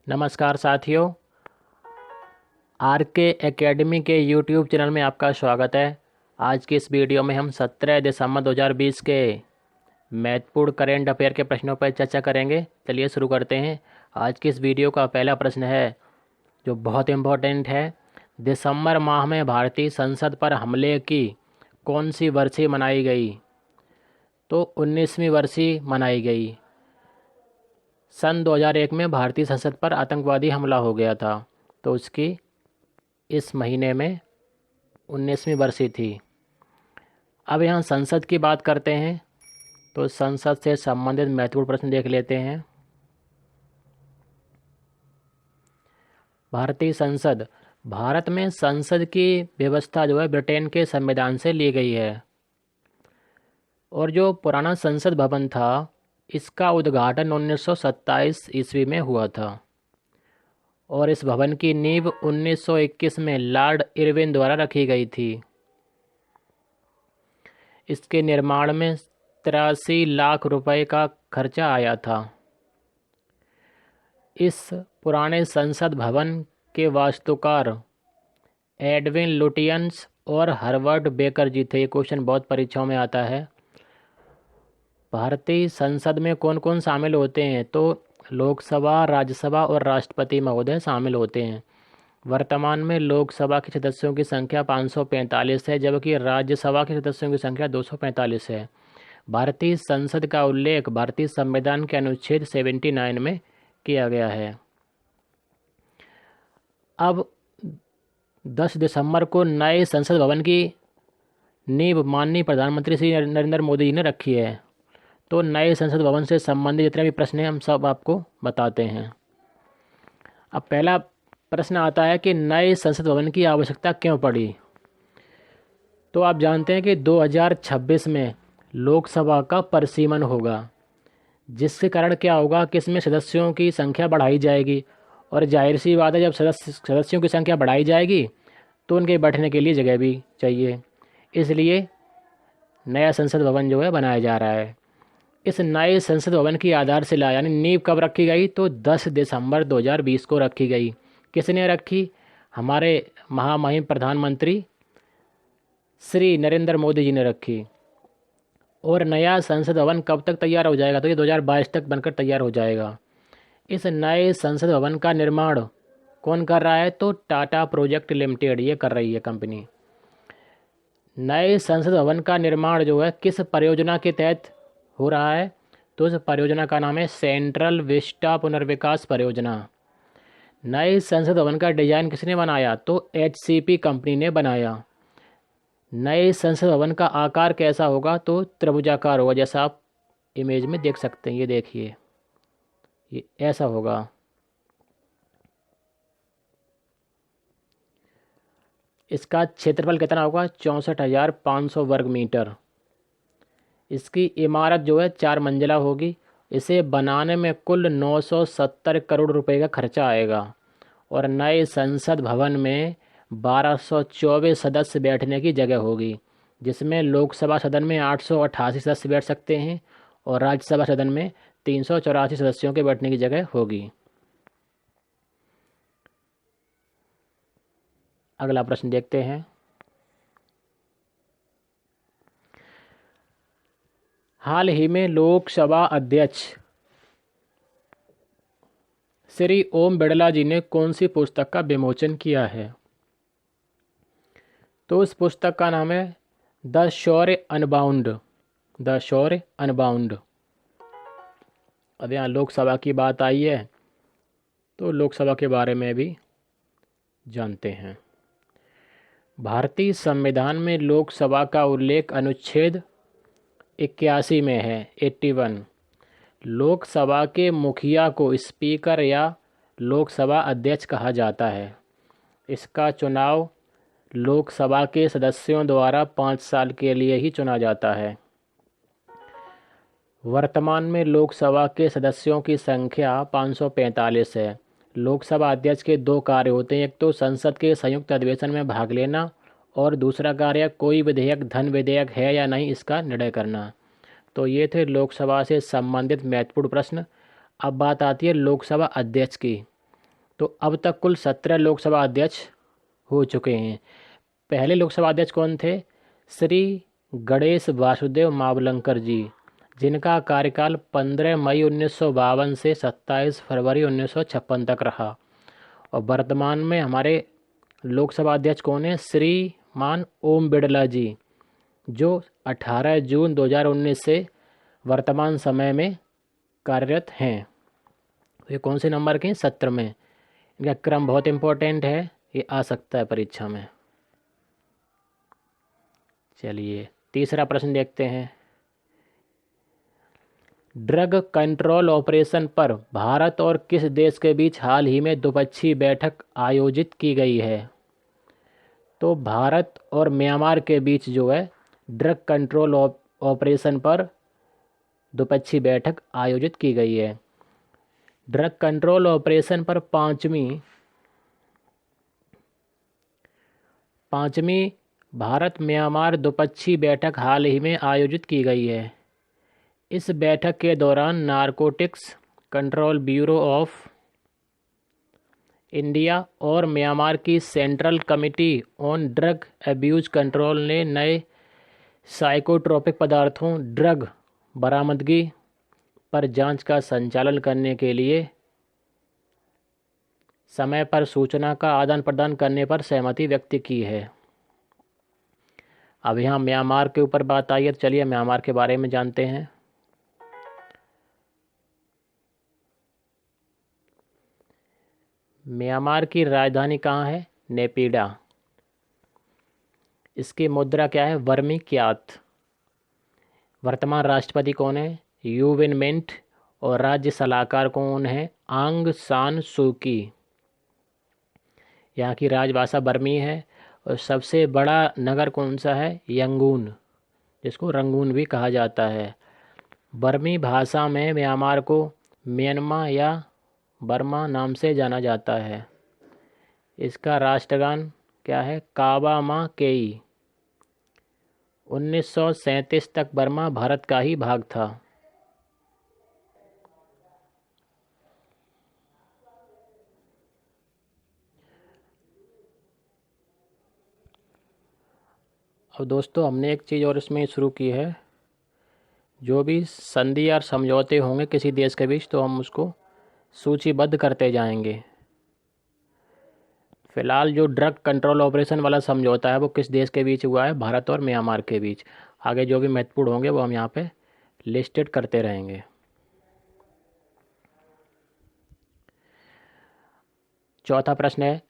नमस्कार साथियों। आर के एकेडमी के यूट्यूब चैनल में आपका स्वागत है। आज की इस वीडियो में हम 17 दिसंबर 2020 के महत्वपूर्ण करेंट अफेयर के प्रश्नों पर चर्चा करेंगे। चलिए शुरू करते हैं। आज की इस वीडियो का पहला प्रश्न है जो बहुत इम्पोर्टेंट है। दिसंबर माह में भारतीय संसद पर हमले की कौन सी वर्षी मनाई गई? तो 19वीं वर्षी मनाई गई। सन 2001 में भारतीय संसद पर आतंकवादी हमला हो गया था, तो उसकी इस महीने में 19वीं बरसी थी। अब यहाँ संसद की बात करते हैं, तो संसद से संबंधित महत्वपूर्ण प्रश्न देख लेते हैं। भारतीय संसद, भारत में संसद की व्यवस्था जो है ब्रिटेन के संविधान से ली गई है। और जो पुराना संसद भवन था, इसका उद्घाटन 1927 ईस्वी में हुआ था। और इस भवन की नींव 1921 में लॉर्ड इरविन द्वारा रखी गई थी। इसके निर्माण में 83 लाख रुपए का खर्चा आया था। इस पुराने संसद भवन के वास्तुकार एडविन लुटियंस और हर्बर्ट बेकर जी थे। ये क्वेश्चन बहुत परीक्षाओं में आता है। भारतीय संसद में कौन कौन शामिल होते हैं? तो लोकसभा, राज्यसभा और राष्ट्रपति महोदय शामिल होते हैं। वर्तमान में लोकसभा के सदस्यों की संख्या 545 है, जबकि राज्यसभा के सदस्यों की संख्या 245 है। भारतीय संसद का उल्लेख भारतीय संविधान के अनुच्छेद 79 में किया गया है। अब 10 दिसंबर को नए संसद भवन की नींव माननीय प्रधानमंत्री श्री नरेंद्र मोदी जी ने रखी है। तो नए संसद भवन से संबंधित जितने भी प्रश्न हैं हम सब आपको बताते हैं। अब पहला प्रश्न आता है कि नए संसद भवन की आवश्यकता क्यों पड़ी? तो आप जानते हैं कि 2026 में लोकसभा का परिसीमन होगा, जिसके कारण क्या होगा कि इसमें सदस्यों की संख्या बढ़ाई जाएगी। और जाहिर सी बात है, जब सदस्यों की संख्या बढ़ाई जाएगी तो उनके बैठने के लिए जगह भी चाहिए। इसलिए नया संसद भवन जो है बनाया जा रहा है। इस नए संसद भवन की आधारशिला यानी नींव कब रखी गई? तो 10 दिसंबर 2020 को रखी गई। किसने रखी? हमारे महामहिम प्रधानमंत्री श्री नरेंद्र मोदी जी ने रखी। और नया संसद भवन कब तक तैयार हो जाएगा? तो ये 2022 तक बनकर तैयार हो जाएगा। इस नए संसद भवन का निर्माण कौन कर रहा है? तो टाटा प्रोजेक्ट लिमिटेड ये कर रही है कंपनी। नए संसद भवन का निर्माण जो है किस परियोजना के तहत हो रहा है? तो इस परियोजना का नाम है सेंट्रल विस्टा पुनर्विकास परियोजना। नए संसद भवन का डिजाइन किसने बनाया? तो एचसीपी कंपनी ने बनाया। नए संसद भवन का आकार कैसा होगा? तो त्रिभुजाकार होगा, जैसा आप इमेज में देख सकते हैं। ये देखिए, ये ऐसा होगा। इसका क्षेत्रफल कितना होगा? 64,500 वर्ग मीटर। इसकी इमारत जो है 4 मंजिला होगी। इसे बनाने में कुल 970 करोड़ रुपए का खर्चा आएगा। और नए संसद भवन में 1224 सदस्य बैठने की जगह होगी, जिसमें लोकसभा सदन में 888 सदस्य बैठ सकते हैं और राज्यसभा सदन में 384 सदस्यों के बैठने की जगह होगी। अगला प्रश्न देखते हैं। हाल ही में लोकसभा अध्यक्ष श्री ओम बिड़ला जी ने कौन सी पुस्तक का विमोचन किया है? तो उस पुस्तक का नाम है the Shaurya unbound. The Shaurya unbound. अब यहाँ लोकसभा की बात आई है, तो लोकसभा के बारे में भी जानते हैं। भारतीय संविधान में लोकसभा का उल्लेख अनुच्छेद 81 में है, 81। लोकसभा के मुखिया को स्पीकर या लोकसभा अध्यक्ष कहा जाता है। इसका चुनाव लोकसभा के सदस्यों द्वारा 5 साल के लिए ही चुना जाता है। वर्तमान में लोकसभा के सदस्यों की संख्या 545 है। लोकसभा अध्यक्ष के 2 कार्य होते हैं। एक तो संसद के संयुक्त अधिवेशन में भाग लेना, और दूसरा कार्य कोई विधेयक धन विधेयक है या नहीं इसका निर्णय करना। तो ये थे लोकसभा से संबंधित महत्वपूर्ण प्रश्न। अब बात आती है लोकसभा अध्यक्ष की। तो अब तक कुल 17 लोकसभा अध्यक्ष हो चुके हैं। पहले लोकसभा अध्यक्ष कौन थे? श्री गणेश वासुदेव मावलंकर जी, जिनका कार्यकाल 15 मई 1952 से 27 फरवरी 1956 तक रहा। और वर्तमान में हमारे लोकसभा अध्यक्ष कौन है? श्रीमान ओम बिरला जी, जो 18 जून 2019 से वर्तमान समय में कार्यरत हैं। तो ये कौन से नंबर के हैं? 17 में। इनका क्रम बहुत इम्पोर्टेंट है, ये आ सकता है परीक्षा में। चलिए तीसरा प्रश्न देखते हैं। ड्रग कंट्रोल ऑपरेशन पर भारत और किस देश के बीच हाल ही में द्विपक्षीय बैठक आयोजित की गई है? तो भारत और म्यांमार के बीच जो है ड्रग कंट्रोल ऑपरेशन पर द्विपक्षीय बैठक आयोजित की गई है। ड्रग कंट्रोल ऑपरेशन पर पांचवी भारत म्यांमार द्विपक्षीय बैठक हाल ही में आयोजित की गई है। इस बैठक के दौरान narcotics control bureau of India और म्यांमार की central committee on drug abuse control ने नए साइकोट्रोपिक पदार्थों ड्रग बरामदगी पर जांच का संचालन करने के लिए समय पर सूचना का आदान प्रदान करने पर सहमति व्यक्त की है। अब यहाँ म्यांमार के ऊपर बात आई है, तो चलिए म्यांमार के बारे में जानते हैं। म्यांमार की राजधानी कहाँ है? नेपिडा। इसकी मुद्रा क्या है? वर्मी क्यात। वर्तमान राष्ट्रपति कौन है? You Win Myint. और राज्य सलाहकार कौन है? आंग सान सूकी। यहाँ की राजभाषा बर्मी है। और सबसे बड़ा नगर कौन सा है? यंगून, जिसको रंगून भी कहा जाता है। बर्मी भाषा में म्यांमार को म्यांमा या बर्मा नाम से जाना जाता है। इसका राष्ट्रगान क्या है? काबा मा केई। 1937 तक बर्मा भारत का ही भाग था। अब दोस्तों हमने एक चीज़ और इसमें शुरू की है, जो भी संधि और समझौते होंगे किसी देश के बीच तो हम उसको सूचीबद्ध करते जाएंगे। फिलहाल जो ड्रग कंट्रोल ऑपरेशन वाला समझौता है वो किस देश के बीच हुआ है? भारत और म्यांमार के बीच। आगे जो भी महत्वपूर्ण होंगे वो हम यहाँ पे लिस्टेड करते रहेंगे। चौथा प्रश्न है,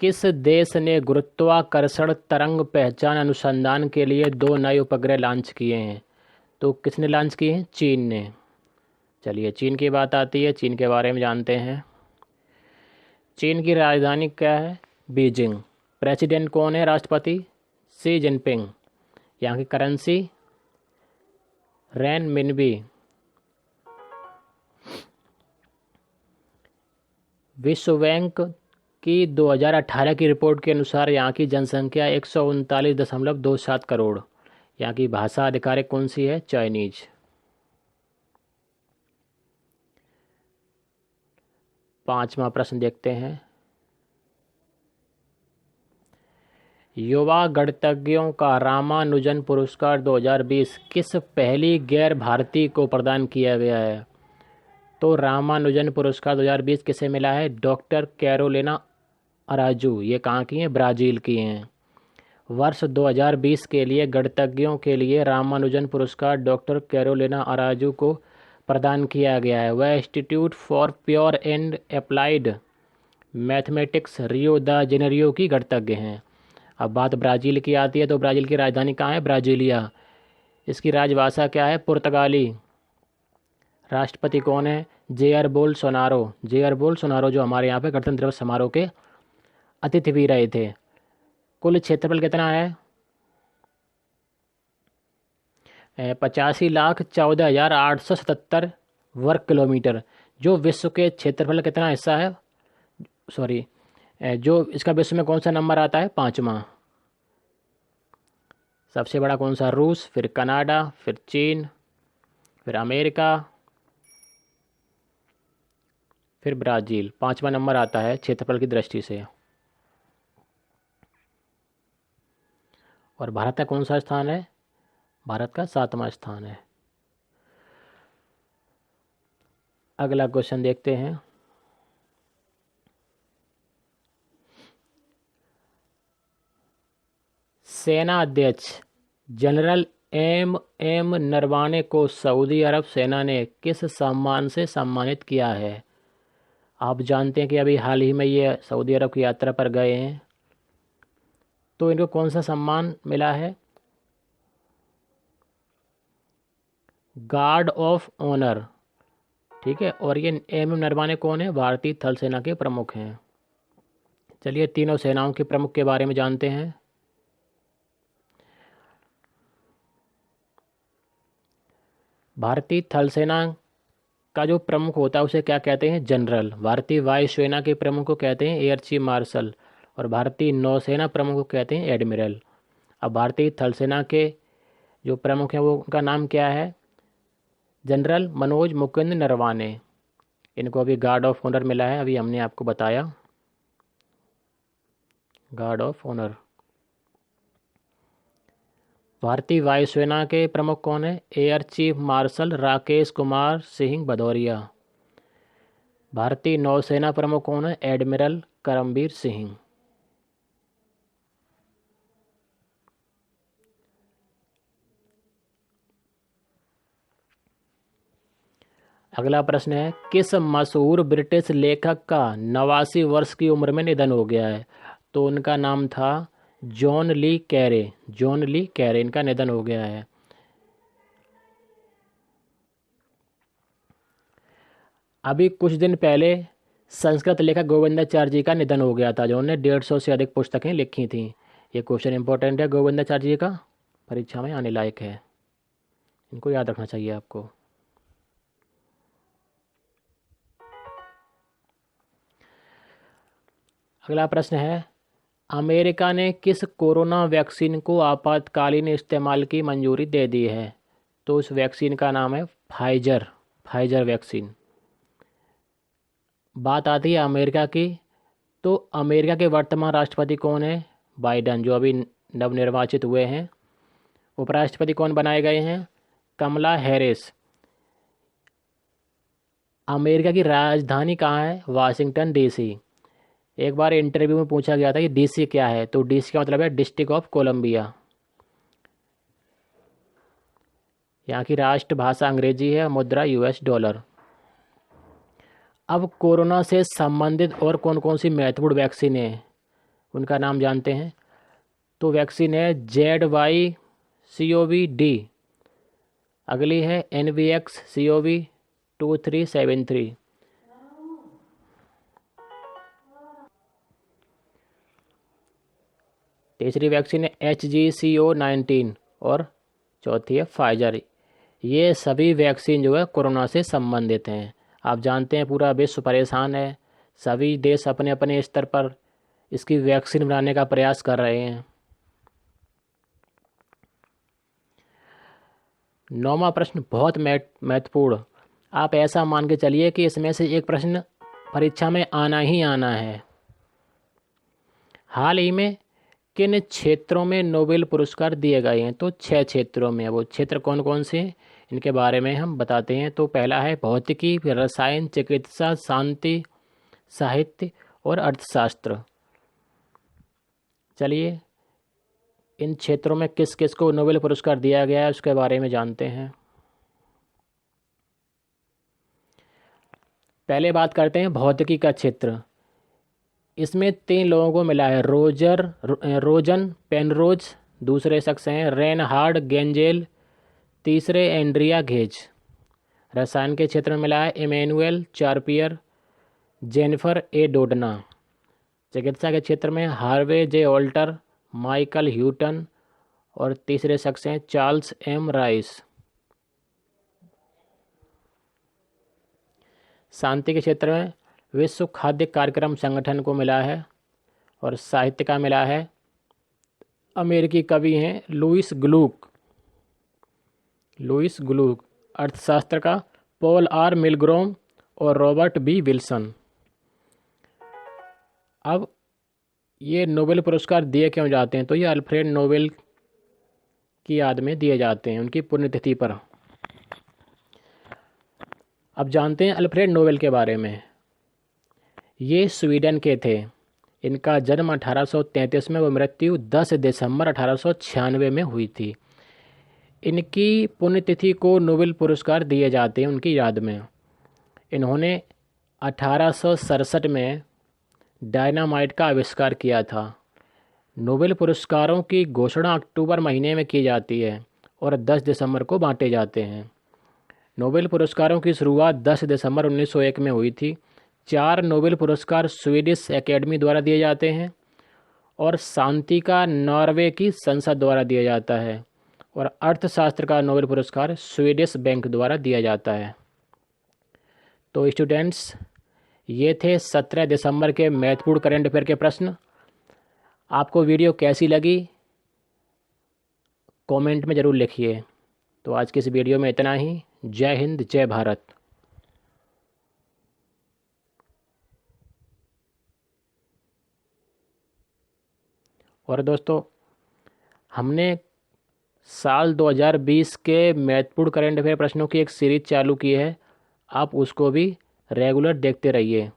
किस देश ने गुरुत्वाकर्षण तरंग पहचान अनुसंधान के लिए 2 नए उपग्रह लॉन्च किए हैं? तो किसने लॉन्च किए हैं? चीन ने। चलिए चीन की बात आती है, चीन के बारे में जानते हैं। चीन की राजधानी क्या है? बीजिंग। प्रेसिडेंट कौन है? राष्ट्रपति शी जिनपिंग। यहाँ की करेंसी रेन मिनबी। विश्व बैंक की 2018 की रिपोर्ट के अनुसार यहाँ की जनसंख्या 139.27 करोड़। यहाँ की भाषा आधिकारिक कौन सी है? चाइनीज। पांचवा प्रश्न देखते हैं। युवा गणितज्ञों का रामानुजन पुरस्कार 2020 किस पहली गैर भारतीय को प्रदान किया गया है? तो रामानुजन पुरस्कार 2020 किसे मिला है? Doctor Carolina Araujo. ये कहाँ की हैं? ब्राज़ील की हैं। वर्ष 2020 के लिए गणितज्ञों के लिए रामानुजन पुरस्कार डॉक्टर कैरोलिना अराजू को प्रदान किया गया है। वह institute for pure and applied mathematics Rio de Janeiro की गणितज्ञ हैं। अब बात ब्राज़ील की आती है, तो ब्राज़ील की राजधानी कहाँ है? ब्राज़ीलिया। इसकी राजभाषा क्या है? पुर्तगाली। राष्ट्रपति कौन है? Jair Bolsonaro. जेयर बोल्सोनारो जो हमारे यहाँ पे गणतंत्र दिवस समारोह के अतिथि भी रहे थे। कुल क्षेत्रफल कितना है? 85,14,877 वर्ग किलोमीटर। जो विश्व के क्षेत्रफल कितना हिस्सा है? सॉरी, जो इसका विश्व में कौन सा नंबर आता है? 5वां। सबसे बड़ा कौन सा? रूस, फिर कनाडा, फिर चीन, फिर अमेरिका, फिर ब्राज़ील 5वां नंबर आता है क्षेत्रफल की दृष्टि से। और भारत का कौन सा स्थान है? भारत का 7वां स्थान है। अगला क्वेश्चन देखते हैं। सेना अध्यक्ष जनरल एम नरवाने को सऊदी अरब सेना ने किस सम्मान से सम्मानित किया है? आप जानते हैं कि अभी हाल ही में ये सऊदी अरब की यात्रा पर गए हैं, तो इनको कौन सा सम्मान मिला है? Guard of honour. ठीक है, और ये एम नरवाने कौन है? भारतीय थल सेना के प्रमुख हैं। चलिए तीनों सेनाओं के प्रमुख के बारे में जानते हैं। भारतीय थल सेना का जो प्रमुख होता है उसे क्या कहते हैं? जनरल। भारतीय वायुसेना के प्रमुख को कहते हैं एयर चीफ मार्शल। और भारतीय नौसेना प्रमुख को कहते हैं एडमिरल। अब भारतीय थल सेना के जो प्रमुख हैं वो उनका नाम क्या है? जनरल मनोज मुकुंद नरवाने। इनको अभी गार्ड ऑफ ऑनर मिला है, अभी हमने आपको बताया, गार्ड ऑफ ऑनर। भारतीय वायुसेना के प्रमुख कौन है? Air chief marshal Rakesh Kumar Singh Bhadauria. भारतीय नौसेना प्रमुख कौन है? एडमिरल करमबीर सिंह। अगला प्रश्न है, किस मशहूर ब्रिटिश लेखक का 89 वर्ष की उम्र में निधन हो गया है? तो उनका नाम था जॉन ली कैरे। जॉन ली कैरे, इनका निधन हो गया है। अभी कुछ दिन पहले संस्कृत लेखक गोविंदाचार्य जी का निधन हो गया था, जिन्होंने 150 से अधिक पुस्तकें लिखी थीं। ये क्वेश्चन इंपॉर्टेंट है, गोविंदाचार्य जी का परीक्षा में आने लायक है, इनको याद रखना चाहिए आपको। अगला प्रश्न है, अमेरिका ने किस कोरोना वैक्सीन को आपातकालीन इस्तेमाल की मंजूरी दे दी है? तो उस वैक्सीन का नाम है फाइजर। Pfizer vaccine. बात आती है अमेरिका की, तो अमेरिका के वर्तमान राष्ट्रपति कौन है? बाइडन, जो अभी नवनिर्वाचित हुए हैं। उपराष्ट्रपति कौन बनाए गए हैं? कमला हैरिस। अमेरिका की राजधानी कहाँ है? Washington DC. एक बार इंटरव्यू में पूछा गया था कि डीसी क्या है, तो डीसी का मतलब है डिस्ट्रिक्ट ऑफ कोलंबिया। यहाँ की राष्ट्रभाषा अंग्रेजी है, मुद्रा यूएस डॉलर। अब कोरोना से संबंधित और कौन कौन सी महत्वपूर्ण वैक्सीन है, उनका नाम जानते हैं। तो वैक्सीन है ZY-CoV-D। अगली है NVX-CoV-2373। तीसरी वैक्सीन है HGCO-19 और चौथी है फाइजर। ये सभी वैक्सीन जो है कोरोना से संबंधित हैं। आप जानते हैं पूरा विश्व परेशान है, सभी देश अपने अपने स्तर पर इसकी वैक्सीन बनाने का प्रयास कर रहे हैं। 9वां प्रश्न बहुत महत्वपूर्ण। आप ऐसा मान के चलिए कि इसमें से एक प्रश्न परीक्षा में आना ही आना है। हाल ही में किन क्षेत्रों में नोबेल पुरस्कार दिए गए हैं? तो 6 क्षेत्रों में। वो क्षेत्र कौन कौन से हैं, इनके बारे में हम बताते हैं। तो पहला है भौतिकी, फिर रसायन, चिकित्सा, शांति, साहित्य और अर्थशास्त्र। चलिए इन क्षेत्रों में किस किस को नोबेल पुरस्कार दिया गया है उसके बारे में जानते हैं। पहले बात करते हैं भौतिकी का क्षेत्र। इसमें 3 लोगों को मिला है, रोजन पेनरोज, दूसरे शख्स हैं रेनहार्ड गेंजेल, तीसरे एंड्रिया घेज। रसायन के क्षेत्र में मिला है इमैनुअल चार्पियर, जेनिफर ए डोडना। चिकित्सा के क्षेत्र में हार्वे जे ऑल्टर, माइकल ह्यूटन और तीसरे शख्स हैं चार्ल्स एम राइस। शांति के क्षेत्र में विश्व खाद्य कार्यक्रम संगठन को मिला है। और साहित्य का मिला है, अमेरिकी कवि हैं लुइस ग्लूक। अर्थशास्त्र का पॉल आर मिलग्रोम और रॉबर्ट बी विल्सन। अब ये नोबेल पुरस्कार दिए क्यों जाते हैं? तो ये अल्फ्रेड नोबेल की याद में दिए जाते हैं, उनकी पुण्यतिथि पर। अब जानते हैं अल्फ्रेड नोबेल के बारे में। ये स्वीडन के थे। इनका जन्म 1833 में, व मृत्यु 10 दिसंबर 1896 में हुई थी। इनकी पुण्यतिथि को नोबेल पुरस्कार दिए जाते हैं उनकी याद में। इन्होंने 1867 में डायनामाइट का आविष्कार किया था। नोबेल पुरस्कारों की घोषणा अक्टूबर महीने में की जाती है और 10 दिसंबर को बांटे जाते हैं। नोबेल पुरस्कारों की शुरुआत 10 दिसंबर 1901 में हुई थी। 4 नोबेल पुरस्कार स्वीडिश एकेडमी द्वारा दिए जाते हैं और शांति का नॉर्वे की संसद द्वारा दिया जाता है, और अर्थशास्त्र का नोबेल पुरस्कार स्वीडिश बैंक द्वारा दिया जाता है। तो स्टूडेंट्स, ये थे 17 दिसंबर के महत्वपूर्ण करंट अफेयर के प्रश्न। आपको वीडियो कैसी लगी कमेंट में ज़रूर लिखिए। तो आज की इस वीडियो में इतना ही। जय हिंद, जय भारत। और दोस्तों, हमने साल 2020 के महत्वपूर्ण करंट अफेयर प्रश्नों की एक सीरीज चालू की है। आप उसको भी रेगुलर देखते रहिए।